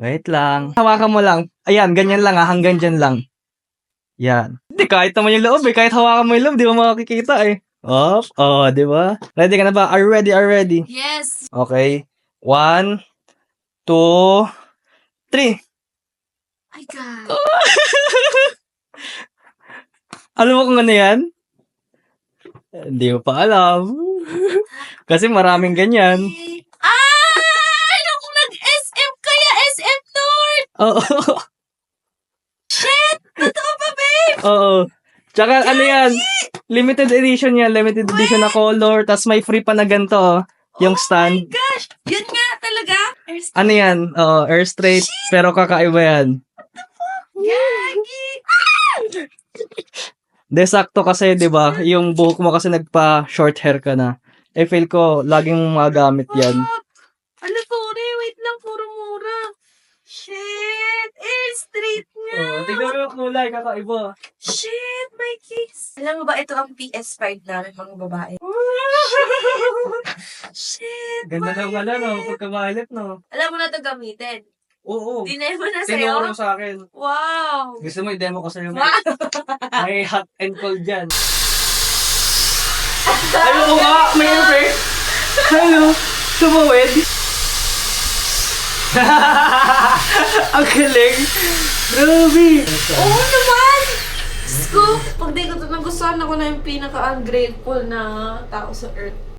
Wait lang. Hawakan mo lang. Ayan, ganyan lang hanggang dyan lang. Yan. Hindi, kahit naman yung loob kahit hawakan mo yung loob, di mo makikita Op, di ba? Ready ka na ba? Are you ready? Are you ready? Yes. Okay. 1, 2, 3. My God. Alam mo kung ano yan? Hindi mo pa alam. Kasi maraming ganyan. Ano kung nag-SM kaya SM North? Oo. Shit! Totoo ba, babe? Oo. Tsaka ano yan? Limited edition yan. Limited edition na color. Tas may free pa na ganito. Yung stand. Oh my gosh! Yun nga talaga. Ano yan? Oo, air straight. Pero kakaiba yan. Gagi! De, sakto kasi, di ba? Yung buhok mo kasi nagpa-short hair ka na. Feel ko, laging magamit yan. Ano, sorry. Wait lang. Puro mura. Shit! Air straight nga. Tignan mo yung kulay, kakaiba. Shit! My case. Alam mo ba, ito ang PS5 namin, mga babae. Shit! Ganda my ng wala, no? God. Pagkamalit, no? Alam mo na ito gamitin. Oo. Dinemo na Tinuro sa'yo? sa akin. Wow! Gusto mo i-demo ko sa'yo? Wow! May hot and cold dyan. Ayun nga! May effect! Hello! Sumawid! Ang galing! Grabe! Oo naman! Diyos ko, pag di ko ito nagustuhan, ako na yung pinaka-ungrateful na tao sa earth.